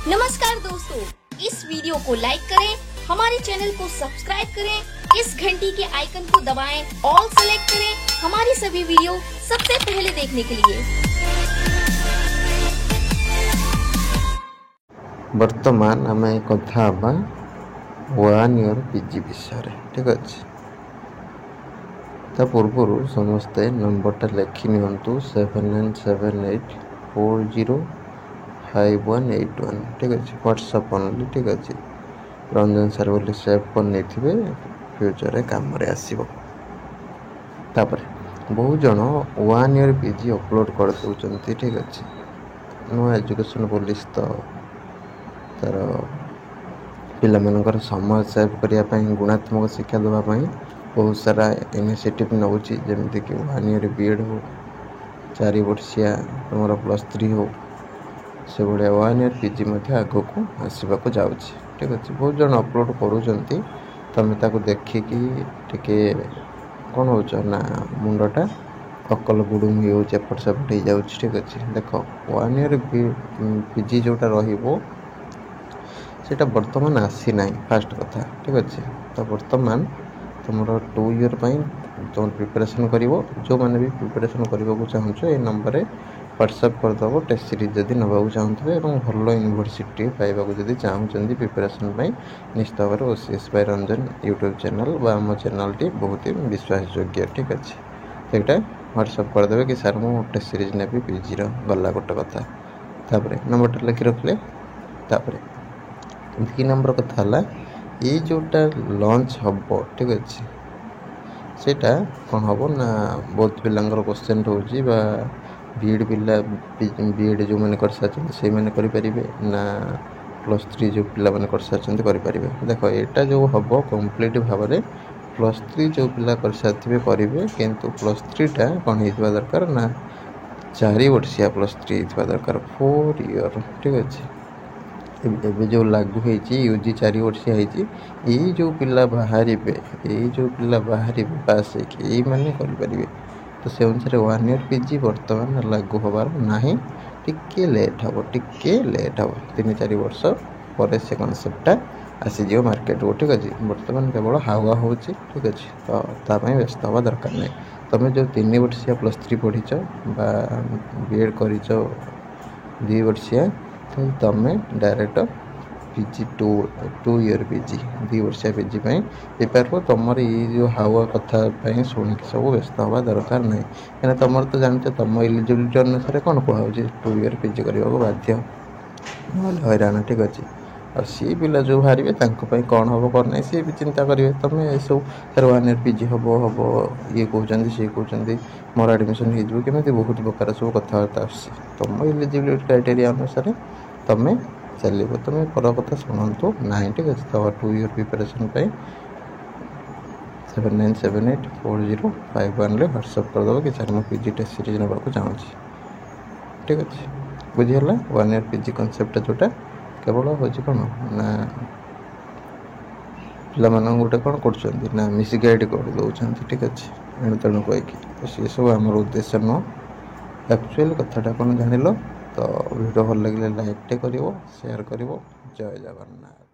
नमस्कार दोस्तों, इस वीडियो को लाइक करें, हमारे चैनल को सब्सक्राइब करें, इस घंटी के आइकन को दबाएं, ऑल सेलेक्ट करें हमारी सभी वीडियो सबसे पहले देखने के लिए। वर्तमान आम कथा वन ईयर पीजी विषय ठीक अच्छे। ता पूर्व समस्ते नंबरटा लिखि नियंतु 7978405181 ठीक अच्छे। व्हाट्सएप ओनली ठीक अच्छे। रंजन सर बोली सेव कर नहीं फ्यूचर काम आसो। बहुत जन वन ईयर पीजी अपलोड कर दौरान ठीक अच्छे। नुआ एजुकेशन पॉलिसी तो तार पिलाମାନଙ୍କର ସମୟ ସେଭ୍ କରିବା ପାଇଁ ଗୁଣାତ୍ମକ ଶିକ୍ଷା ଦେବା ପାଇଁ बहुत सारा इनिशिएटिव नौची जमीक वन ईयर बीएड हो 4 वर्षिया तुम +3 हो से भाया वन ईयर पीजी आग को आसवाक जाऊँ ठीक अच्छे। बहुत जन अपलोड करुँच तुम देखिकी टे कौन हो ना मुंडटा अकल गुड़ुम होपट सेपट हो जाऊँ ठीक अच्छे। देख वन ईयर पीजी जोटा रहा बर्तमान आसी ना फास्ट कथा ठीक अच्छे। तो बर्तमान तुम 2 ईयर तुम प्रिपरेशन कर जो मैंने भी प्रिपरेशन करने को चाहूँ ये नंबर व्हाट्सएप करदेव टेस्ट सीरीज जदि नाक चाहते भल यूनिवर्सिटी पाइबा जब चाहते प्रिपरेशन निश्चित भाव में OCS by Ranjan YouTube channel आम चैनल टी बहुत ही विश्वासयोग्य ठीक अच्छे। तो यहाँ व्हाट्सएप करदे कि सार मु टेस्ट सीरीज ने पीजी गला गोटे कथा नंबरटा लिखि रखिले। दी नंबर कथा ये जोटा लॉन्च हम ठीक अच्छे सेटा कौन हम ना बहुत पिलांगर क्वेश्चन रोचे बीएड पिला बीएड जो मैंने कर सारी से मैंने करें ना +3 जो पिला मैंने कर सारी करें। देख यहाँ जो हम कम्प्लीट भाव में +3 जो पिला कर सारे करेंगे किंतु +3टा कौन हो दरकार ना 4 वर्षिया +3 होता दरकार 4 ईयर ठीक अच्छे। एबे जो लागू होती यूजी 4 वर्षिया ये जो पिला बाहर पास ये मैंने करें तो से अनुसार वन ईयर पीजी बर्तमान लागू हबार ना टिके लेट हम 3-4 वर्ष पर से कनसेप्टा आसीज मार्केट को ठीक अच्छे। बर्तमान केवल हावा हो ठीक अच्छे। तो ताप व्यस्त हवा दरकार नहीं। तुम जो 3 वर्षिया +3 पढ़ीच बीएड कर 2 वर्षिया तो तुम डायरेक्ट पीजी 2 ईयर पीजी 2 वर्षिया पीजी प्रिपेयर हो। तुम ये जो हावा कथा शुणिक सब व्यस्त हवा दरकार नहीं कहीं तुम तो जानते तुम एलिजिबिलिटी अनुसार कौन कहूँ 2 ईयर पीजी करने को बाध्य ना हैरान ठीक अच्छे। और सी पिला जो बाहर कौन हम कौन ना सी भी चिंता करेंगे तुम ये सब सर वन ईयर पीजी हम ये कहते सी कहते मोर एडमिशन होमती बहुत प्रकार सब कथबार्ता आस तुम एलिजिबिलिटी क्राइटेरिया अनुसार तुम चलो तुम पर कथा शुणु ना ठीक अच्छे। तो 2 ईयर प्रिपरेशन 79784051 व्हाट्सएप करदेव कि सर मुझे पीजी टेस्ट सीरीज नाक चाहूँ ठीक अच्छे। बुझीगला वन ईयर पीजी कनसेप्ट जोटा केवल हूँ कौन ना पिला गोटे कौन कर ना मिसगाइड कर दौरान ठीक अच्छे एणु तेणु कहीकि तो सी सब आम उद्देश्य नुह एक्चुअल कथाटा कौन जान तो वीडियो भल लगे लाइक टे कर शेयर कर। जय जगन्नाथ।